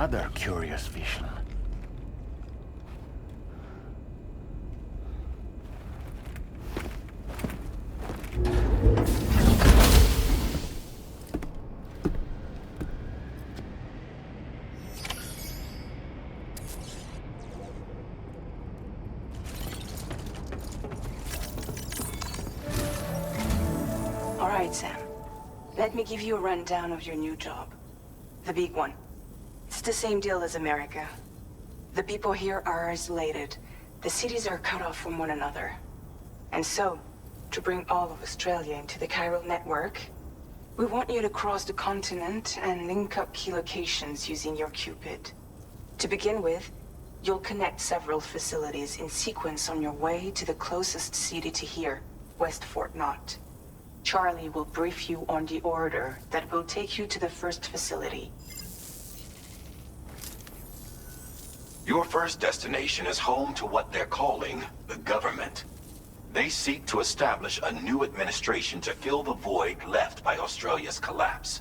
Another curious vision. All right, Sam. Let me give you a rundown of your new job. The big one. It's the same deal as America. The people here are isolated. The cities are cut off from one another. And so, to bring all of Australia into the chiral network, we want you to cross the continent and link up key locations using your Cupid. To begin with, you'll connect several facilities in sequence on your way to the closest city to here, West Fort Knott. Charlie will brief you on the order that will take you to the first facility. Your first destination is home to what they're calling the government. They seek to establish a new administration to fill the void left by Australia's collapse.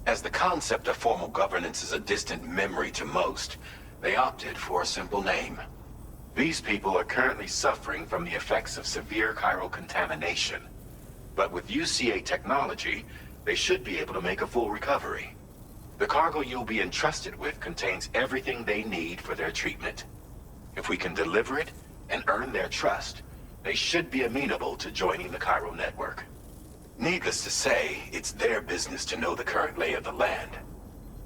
As the concept of formal governance is a distant memory to most, they opted for a simple name. These people are currently suffering from the effects of severe chiral contamination. But with UCA technology, they should be able to make a full recovery. The cargo you'll be entrusted with contains everything they need for their treatment. If we can deliver it and earn their trust, they should be amenable to joining the chiral network. Needless to say, it's their business to know the current lay of the land,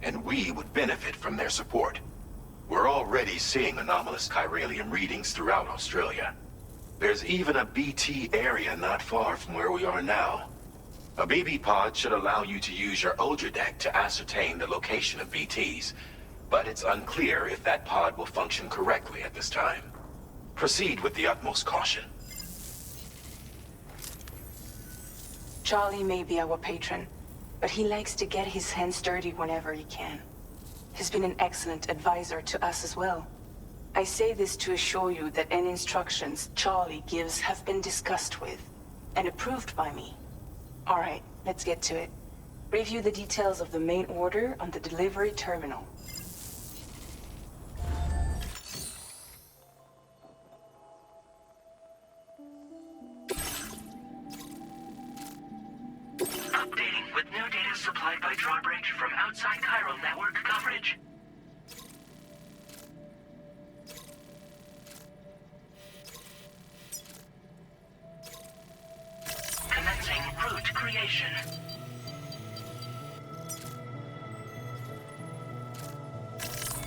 and we would benefit from their support. We're already seeing anomalous chiralium readings throughout Australia. There's even a BT area not far from where we are now. A BB pod should allow you to use your Ultra deck to ascertain the location of BTs, but it's unclear if that pod will function correctly at this time. Proceed with the utmost caution. Charlie may be our patron, but he likes to get his hands dirty whenever he can. He's been an excellent advisor to us as well. I say this to assure you that any instructions Charlie gives have been discussed with and approved by me. All right, let's get to it. Review the details of the main order on the delivery terminal. New data supplied by drawbridge from outside chiral network coverage. Commencing route creation.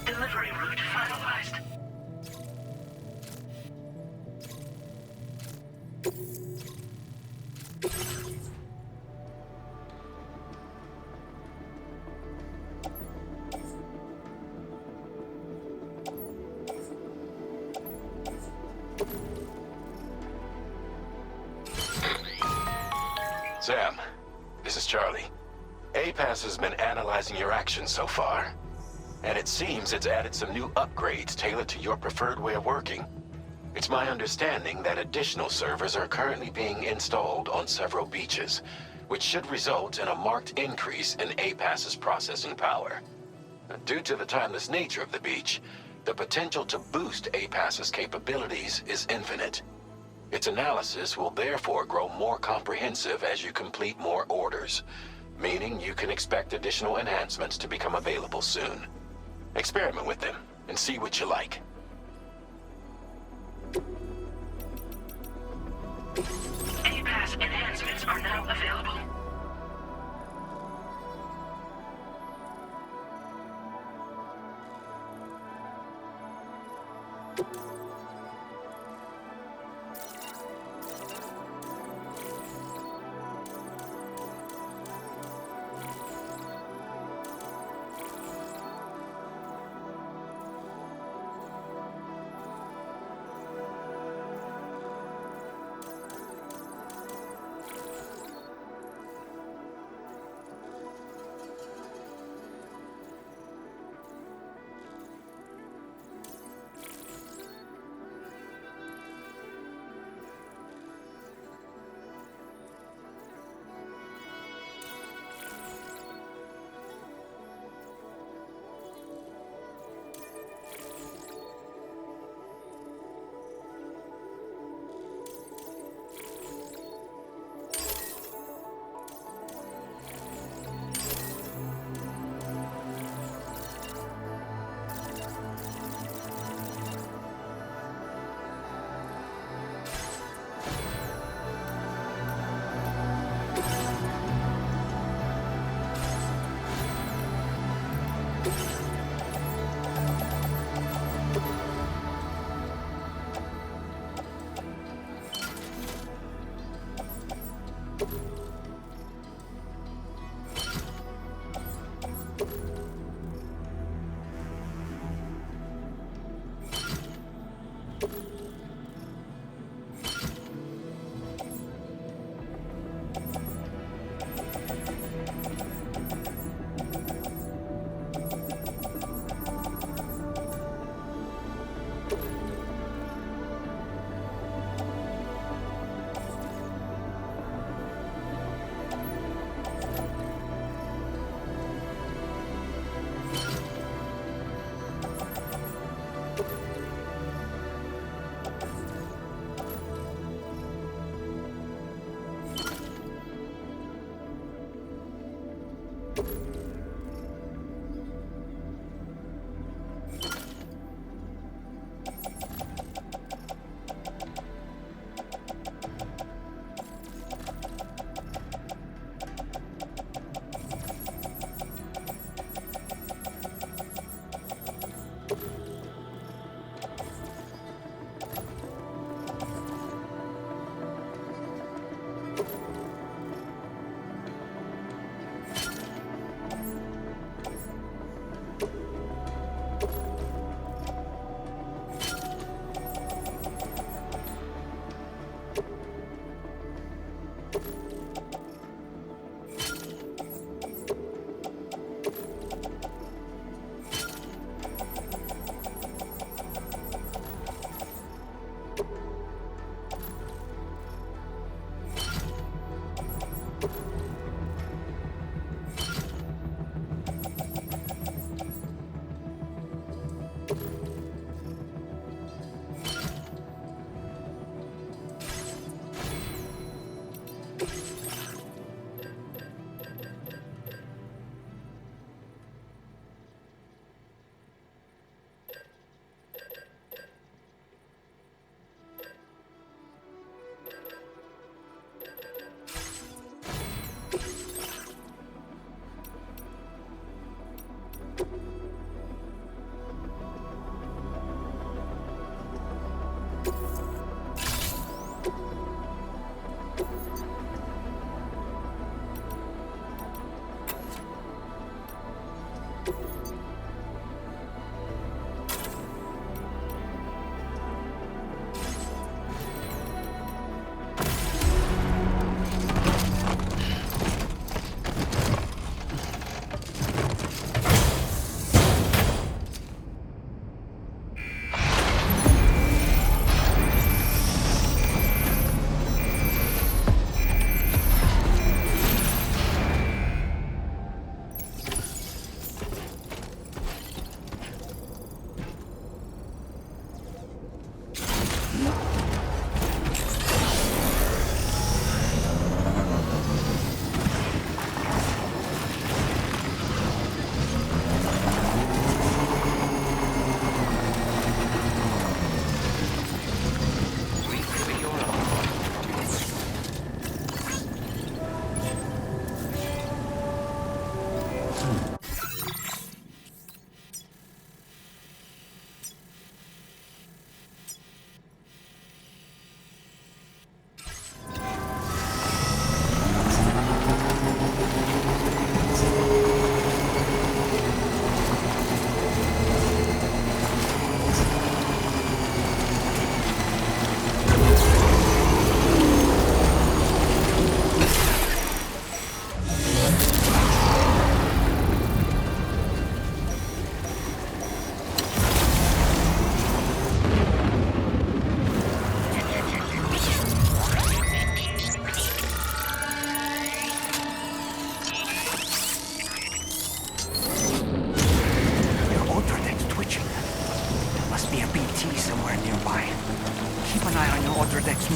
Delivery route finalized. Sam, this is Charlie. APAS has been analyzing your actions so far, and it seems it's added some new upgrades tailored to your preferred way of working. It's my understanding that additional servers are currently being installed on several beaches, which should result in a marked increase in APAS's processing power. Due to the timeless nature of the beach, the potential to boost APAS's capabilities is infinite. Its analysis will therefore grow more comprehensive as you complete more orders, meaning you can expect additional enhancements to become available soon. Experiment with them and see what you like. APAS enhancements are now available.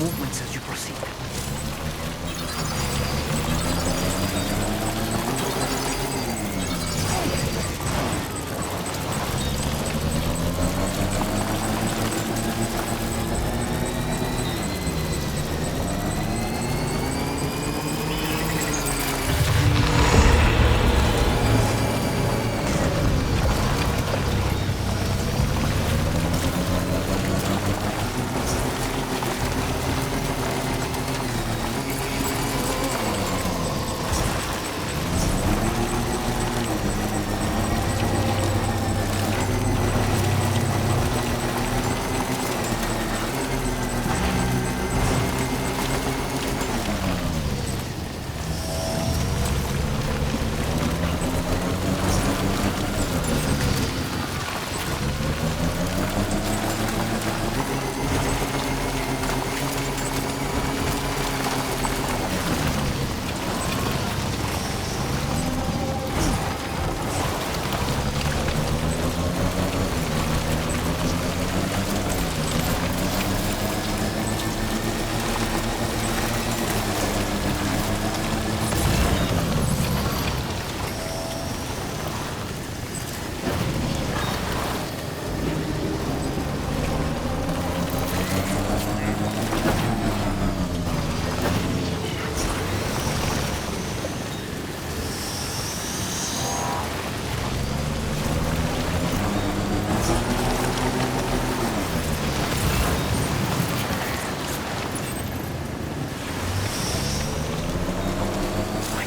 movements as you proceed.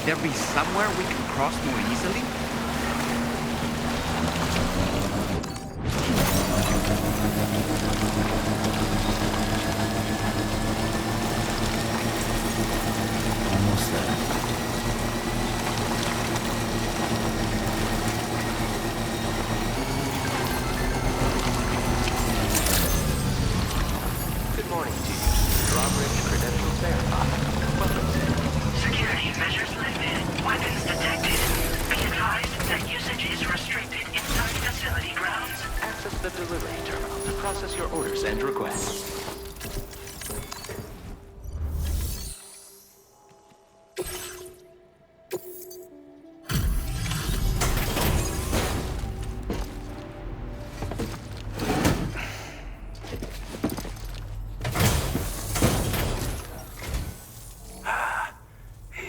There be somewhere we can cross more easily? Almost there. Good morning to you. Drawbridge credentials verified. Welcome to Security measures lifted. Weapons detected. Be advised that usage is restricted inside facility grounds. access the delivery terminal to process your orders and requests.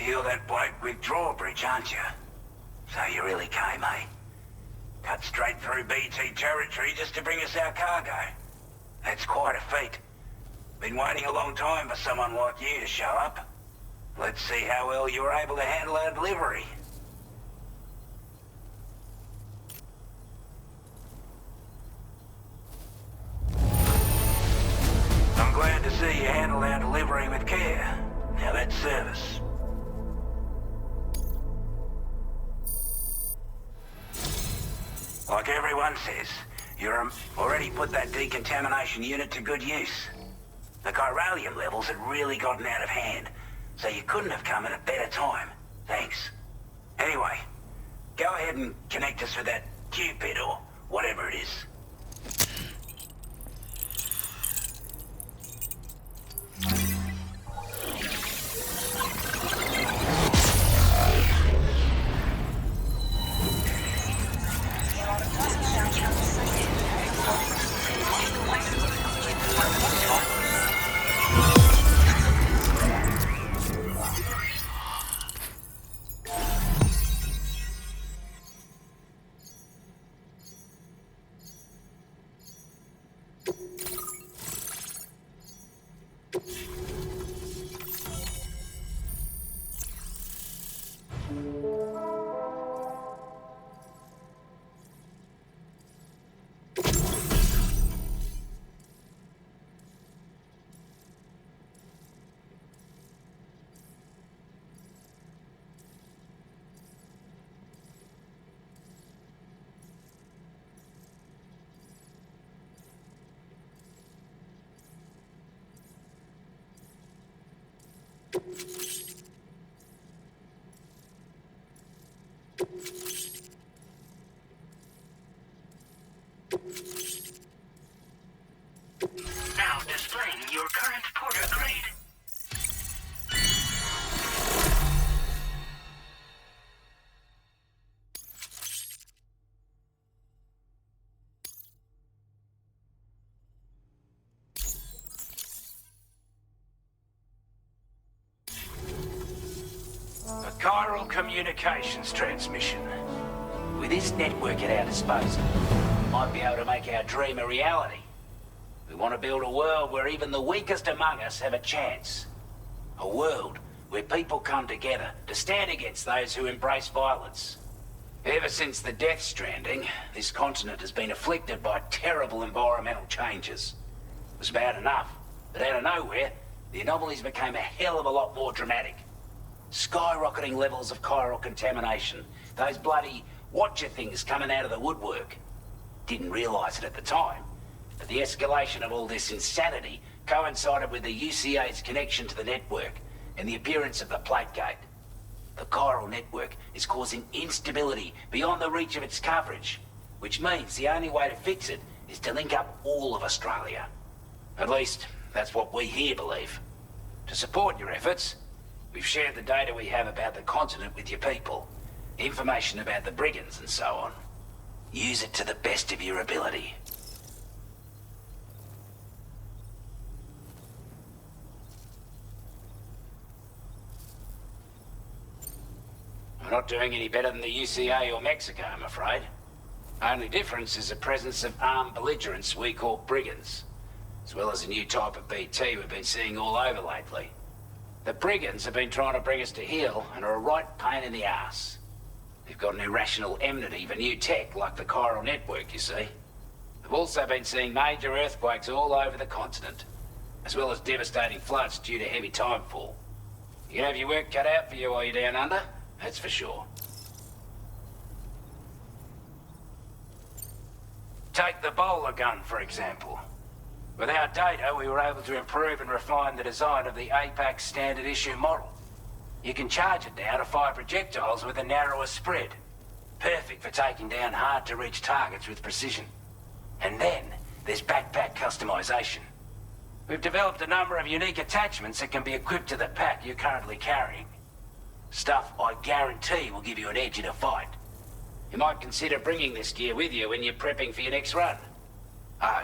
You're that bloke with drawbridge, aren't you? So you really came, eh? Cut straight through BT territory just to bring us our cargo. That's quite a feat. Been waiting a long time for someone like you to show up. Let's see how well you were able to handle our delivery. I'm glad to see you handled our delivery with care. Now that's service. Like everyone says, you've already put that decontamination unit to good use. The chiralium levels had really gotten out of hand, so you couldn't have come at a better time. Thanks. Anyway, go ahead and connect us with that Cupid or whatever it is. Now displaying your current porter grade. Coral communications transmission. With this network at our disposal, we might be able to make our dream a reality. We want to build a world where even the weakest among us have a chance. A world where people come together to stand against those who embrace violence. Ever since the Death Stranding, this continent has been afflicted by terrible environmental changes. It was bad enough, but out of nowhere, the anomalies became a hell of a lot more dramatic. Skyrocketing levels of chiral contamination, those bloody watcher things coming out of the woodwork. Didn't realise it at the time, but the escalation of all this insanity coincided with the UCA's connection to the network and the appearance of the plate gate. The chiral network is causing instability beyond the reach of its coverage, which means the only way to fix it is to link up all of Australia. At least, that's what we here believe. To support your efforts, we've shared the data we have about the continent with your people, information about the brigands and so on. Use it to the best of your ability. We're not doing any better than the UCA or Mexico, I'm afraid. Only difference is the presence of armed belligerents we call brigands, as well as a new type of BT we've been seeing all over lately. The brigands have been trying to bring us to heel and are a right pain in the ass. They've got an irrational enmity for new tech like the chiral network, you see. We've also been seeing major earthquakes all over the continent, as well as devastating floods due to heavy timefall. You have your work cut out for you while you're down under, that's for sure. Take the bowler gun, for example. With our data, we were able to improve and refine the design of the APAC standard issue model. You can charge it now to fire projectiles with a narrower spread. Perfect for taking down hard-to-reach targets with precision. And then, there's backpack customization. We've developed a number of unique attachments that can be equipped to the pack you're currently carrying. Stuff I guarantee will give you an edge in a fight. You might consider bringing this gear with you when you're prepping for your next run. Oh,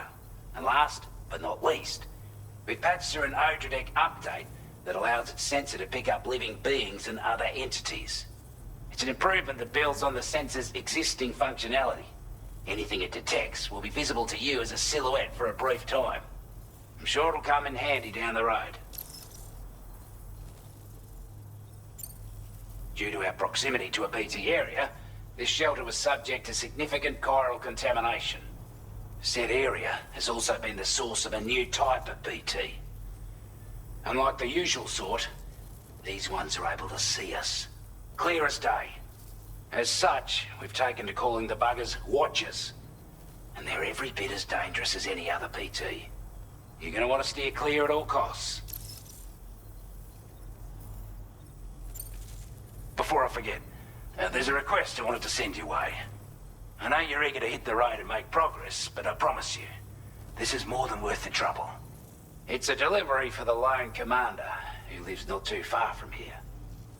and last but not least, we've patched through an Odradek update that allows its sensor to pick up living beings and other entities. It's an improvement that builds on the sensor's existing functionality. Anything it detects will be visible to you as a silhouette for a brief time. I'm sure it'll come in handy down the road. Due to our proximity to a BT area, this shelter was subject to significant chiral contamination. Said area has also been the source of a new type of BT. Unlike the usual sort, these ones are able to see us. Clear as day. As such, we've taken to calling the buggers Watchers. And they're every bit as dangerous as any other BT. You're gonna want to steer clear at all costs. Before I forget, there's a request I wanted to send your way. I know you're eager to hit the road and make progress, but I promise you, this is more than worth the trouble. It's a delivery for the lone commander, who lives not too far from here.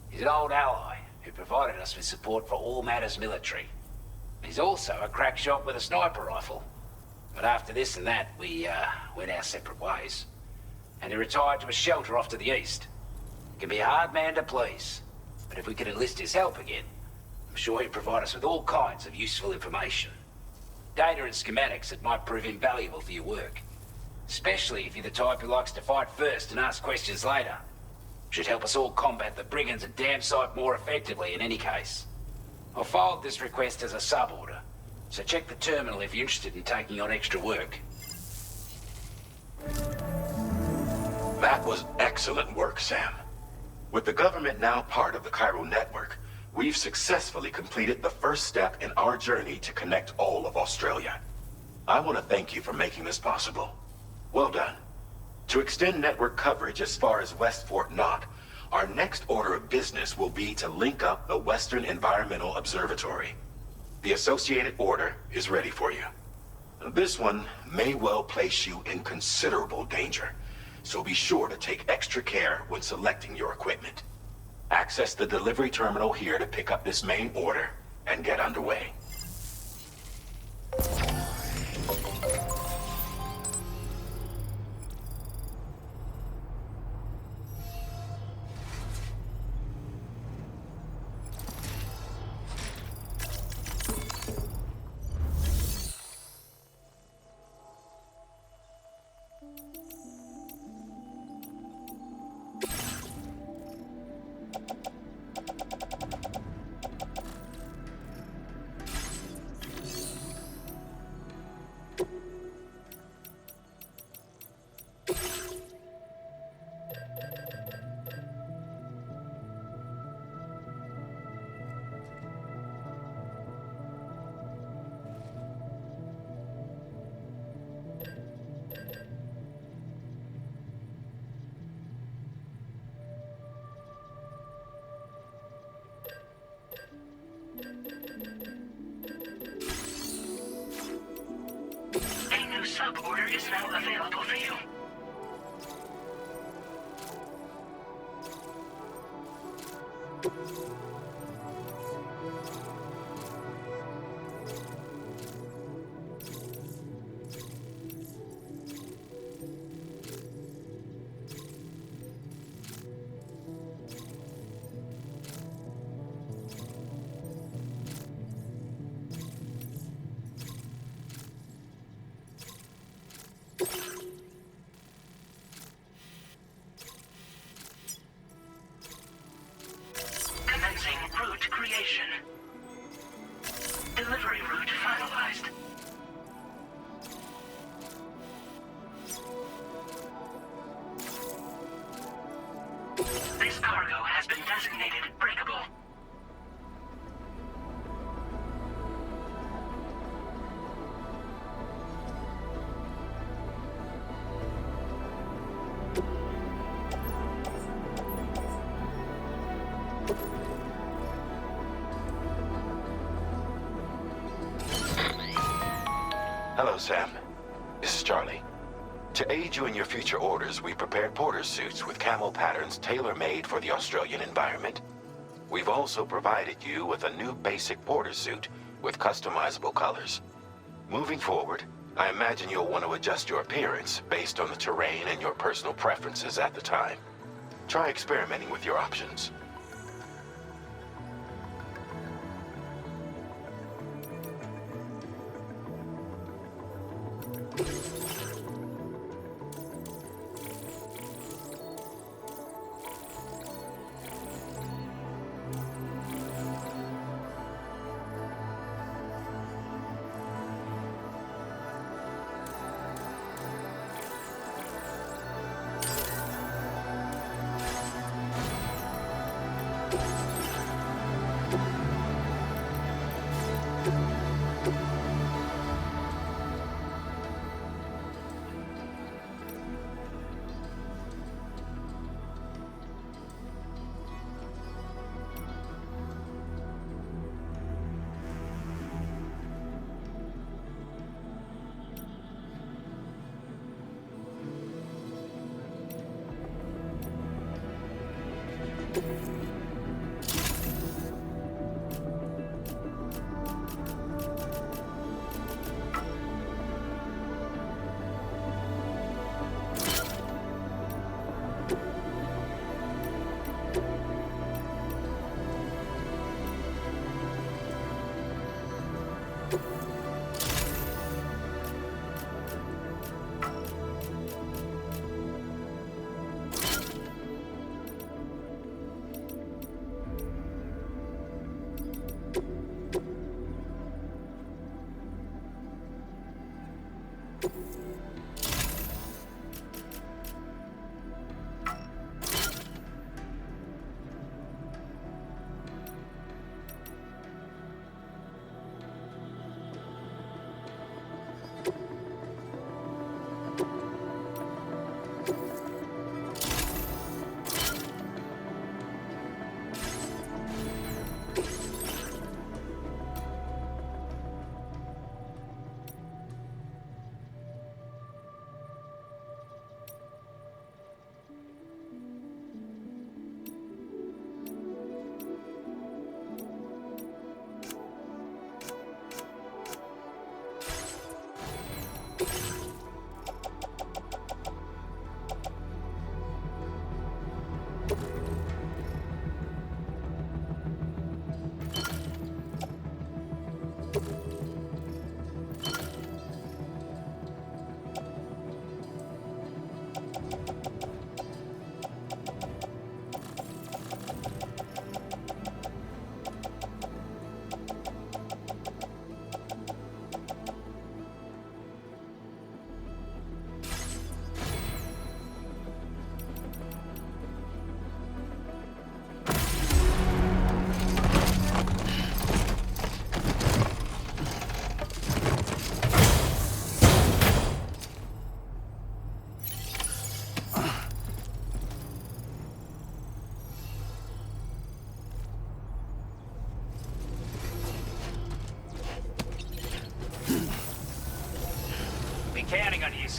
He's an old ally who provided us with support for all matters military. He's also a crack shot with a sniper rifle. But after this and that, we went our separate ways. And he retired to a shelter off to the east. He can be a hard man to please, but if we could enlist his help again, I'm sure he'd provide us with all kinds of useful information. Data and schematics that might prove invaluable for your work. Especially if you're the type who likes to fight first and ask questions later. Should help us all combat the brigands at Dam Site more effectively in any case. I'll filed this request as a sub-order, so check the terminal if you're interested in taking on extra work. That was excellent work, Sam. With the government now part of the chiral network, we've successfully completed the first step in our journey to connect all of Australia. I want to thank you for making this possible. Well done. To extend network coverage as far as West Fort Knott, our next order of business will be to link up the Western Environmental Observatory. The associated order is ready for you. This one may well place you in considerable danger, so be sure to take extra care when selecting your equipment. Access the delivery terminal here to pick up this main order and get underway. job order is now available for you. Commencing route creation. Delivery route finalized. This cargo has been designated breakable. Hello, Sam. This is Charlie. To aid you in your future orders, we prepared porter suits with camo patterns tailor-made for the Australian environment. We've also provided you with a new basic porter suit with customizable colors. Moving forward, I imagine you'll want to adjust your appearance based on the terrain and your personal preferences at the time. Try experimenting with your options.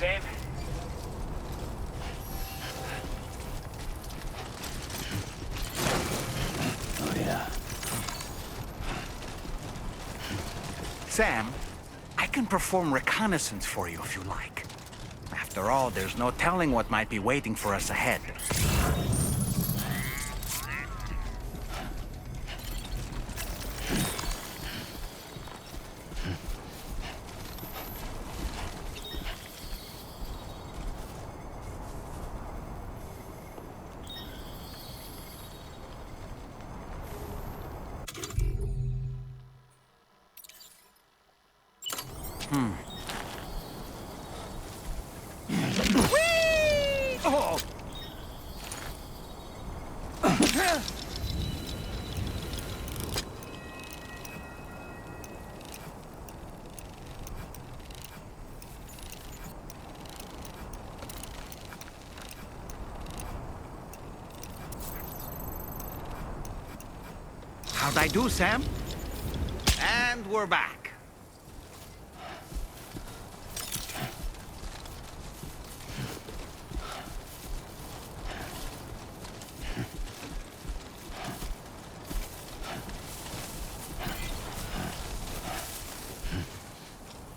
Sam? Oh, yeah. Sam, I can perform reconnaissance for you if you like. After all, there's no telling what might be waiting for us ahead. Oh! How'd I do, Sam? And we're back.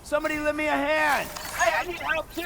Somebody lend me a hand! Hey, I need help too!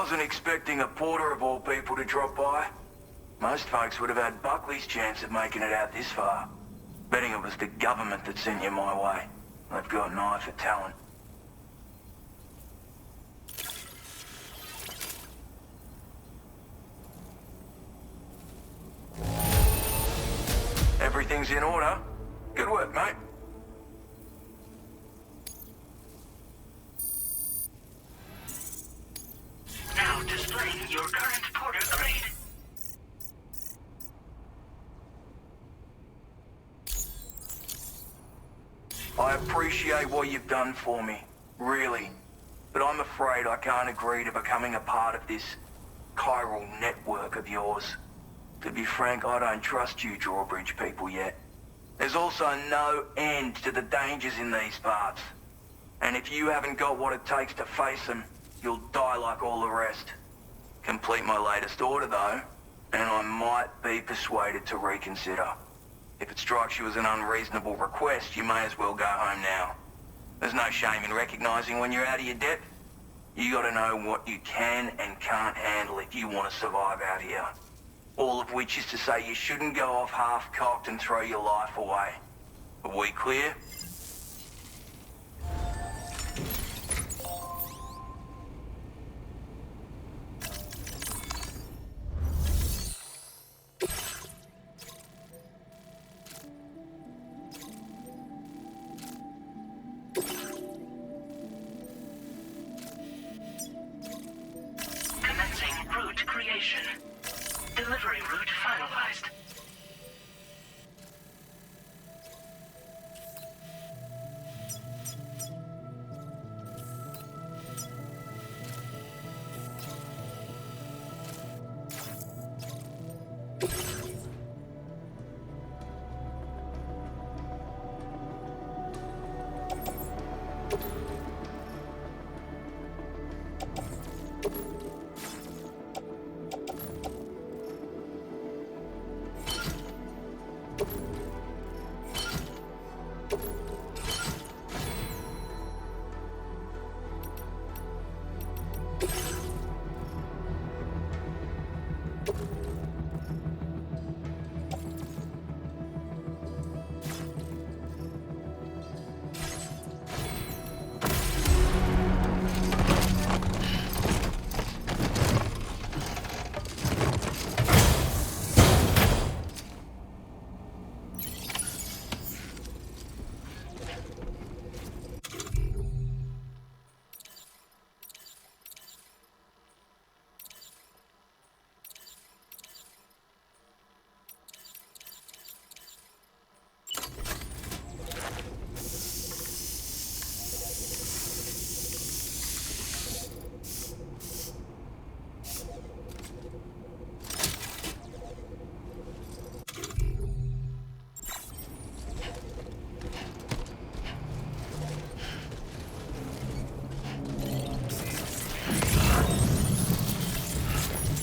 Wasn't expecting a porter of all people to drop by. Most folks would have had Buckley's chance of making it out this far. Betting it was the government that sent you my way. They've got an eye for talent. Everything's in order. Good work, mate. Now displaying your current porter grade. I appreciate what you've done for me, really. But I'm afraid I can't agree to becoming a part of this chiral network of yours. To be frank, I don't trust you drawbridge people yet. There's also no end to the dangers in these parts. And if you haven't got what it takes to face them, you'll die like all the rest. Complete my latest order though, and I might be persuaded to reconsider. If it strikes you as an unreasonable request, you may as well go home now. There's no shame in recognizing when you're out of your depth. You gotta know what you can and can't handle if you want to survive out here. All of which is to say you shouldn't go off half-cocked and throw your life away. Are we clear? Commencing route creation. Delivery route finalized.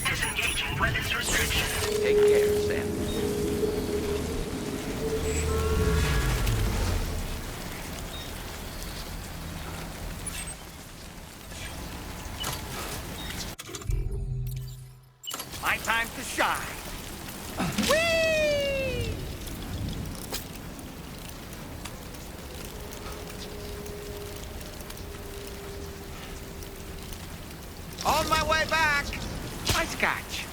Disengaging weapons restrictions. Take care, Sam. My time to shine. Whee! On my way back. Nice catch.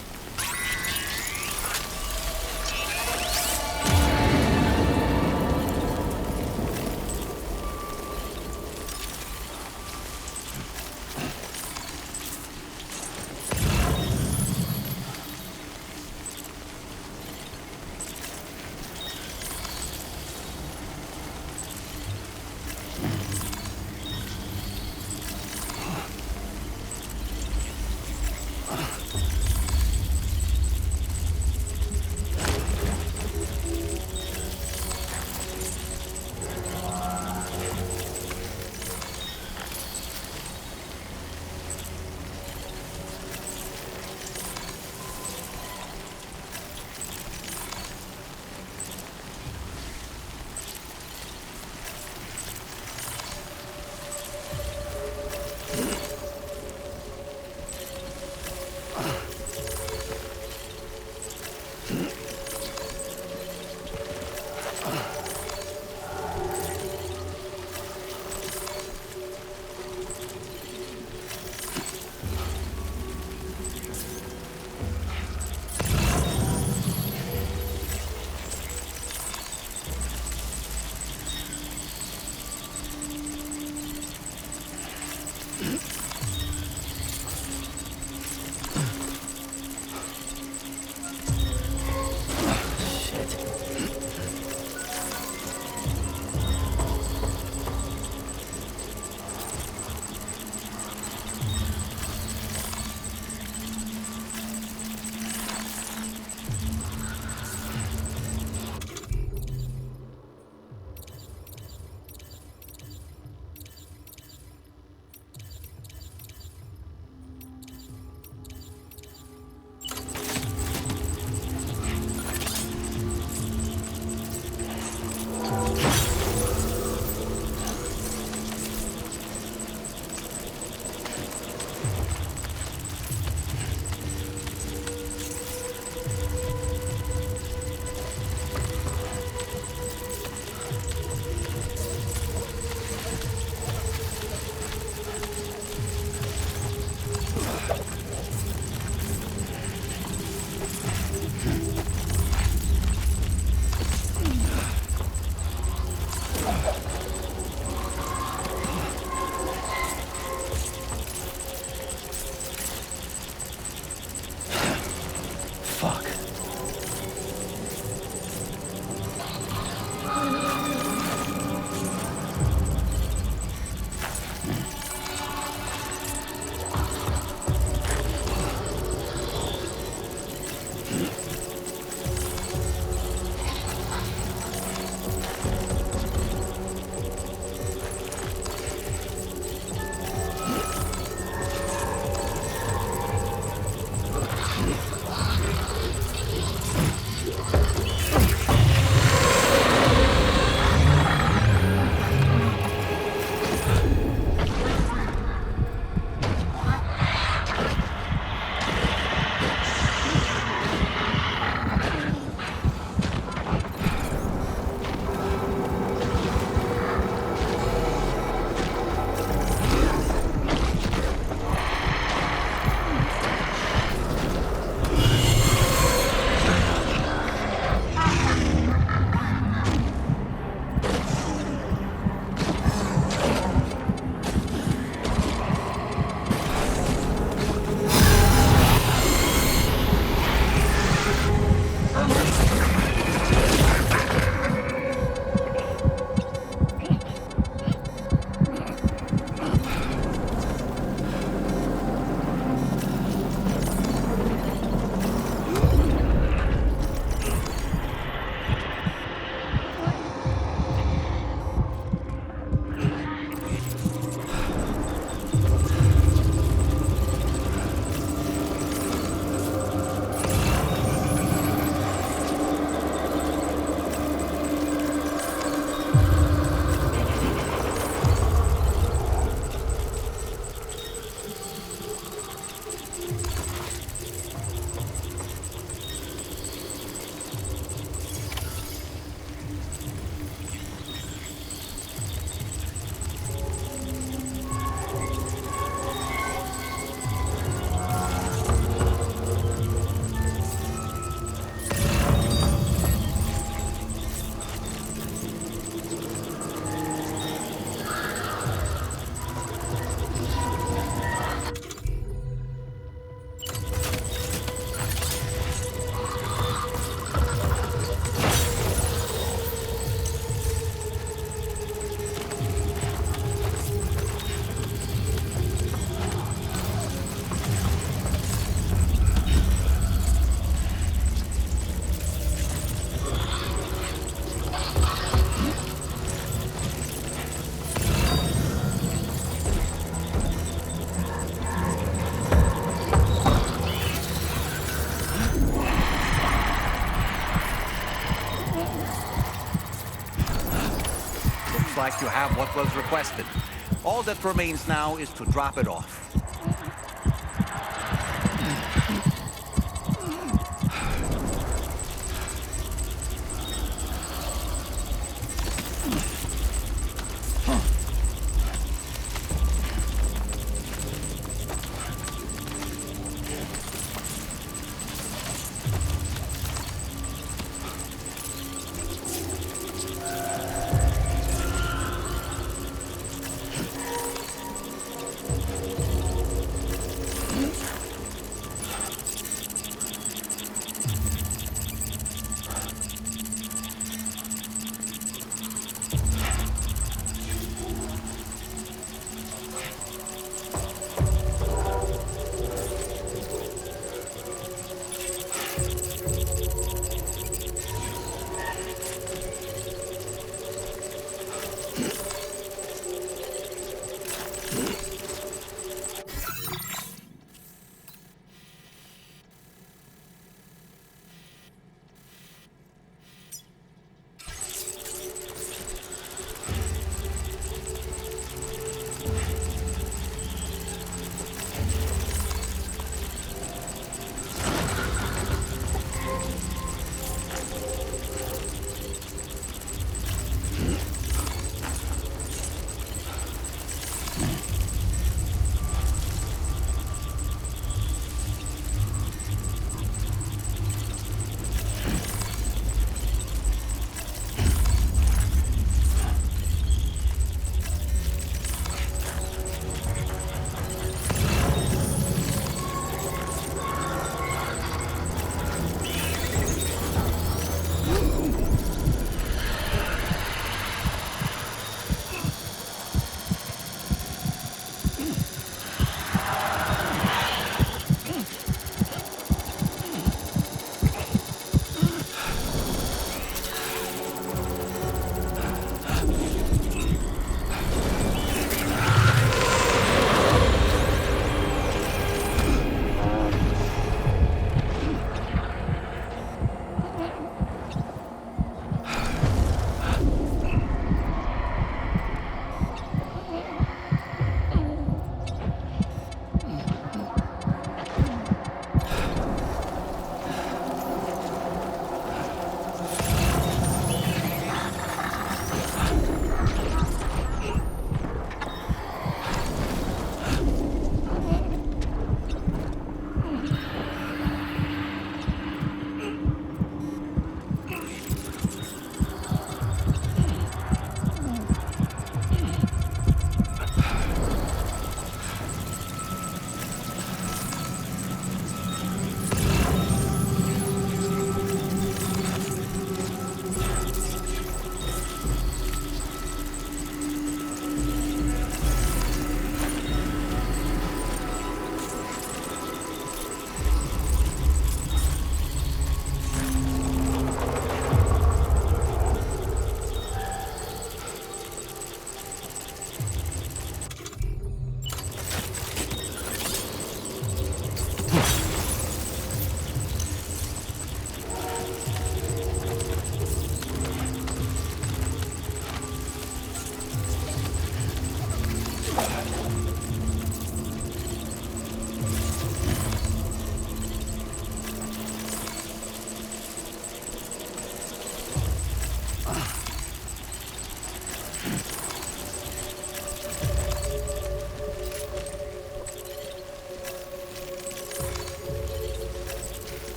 you have what was requested. All that remains now is to drop it off.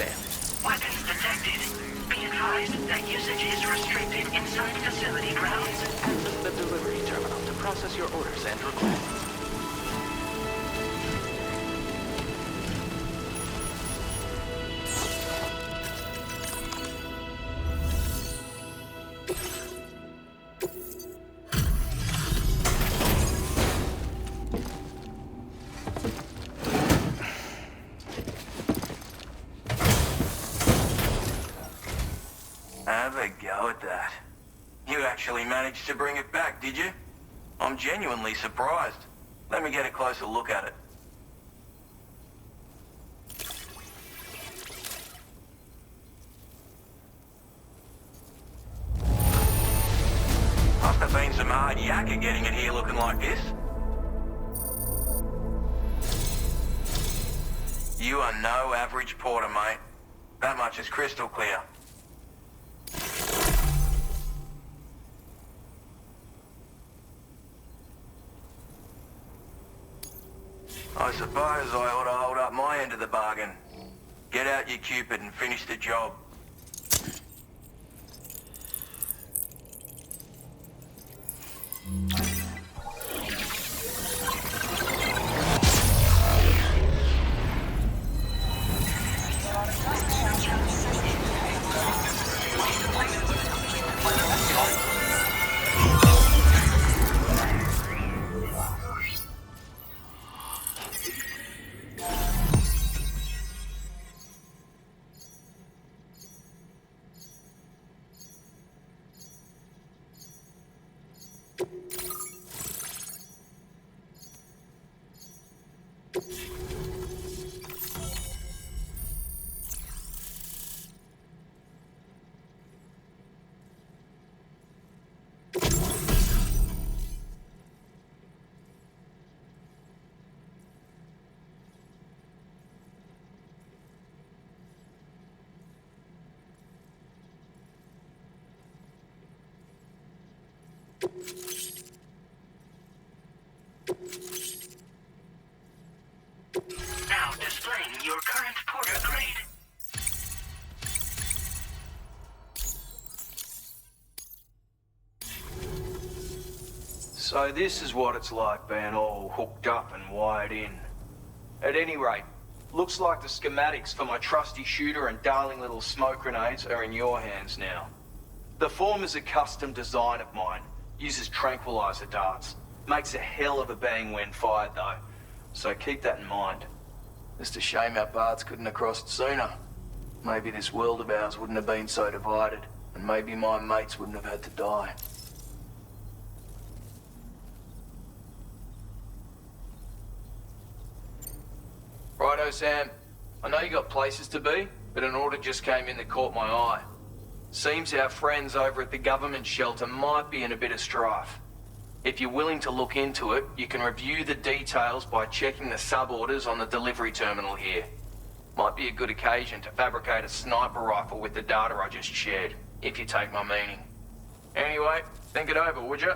Sam. Weapons detected. Be advised that usage is restricted inside facility grounds. Access the delivery terminal to process your orders and requests. Have a go at that. You actually managed to bring it back, did you? I'm genuinely surprised. Let me get a closer look at it. Must have been some hard yakka getting it here looking like this. You are no average porter, mate. That much is crystal clear. I suppose I ought to hold up my end of the bargain. Get out your Cupid and finish the job. Now displaying your current porter grade. So this is what it's like being all hooked up and wired in. At any rate, looks like the schematics for my trusty shooter and darling little smoke grenades are in your hands now. The form is a custom design of mine, uses tranquilizer darts. Makes a hell of a bang when fired though, so keep that in mind. Just a shame our paths couldn't have crossed sooner. Maybe this world of ours wouldn't have been so divided, and maybe my mates wouldn't have had to die. Righto, Sam. I know you got places to be, but an order just came in that caught my eye. Seems our friends over at the government shelter might be in a bit of strife. If you're willing to look into it, you can review the details by checking the sub-orders on the delivery terminal here. Might be a good occasion to fabricate a sniper rifle with the data I just shared, if you take my meaning. Anyway, think it over, would you?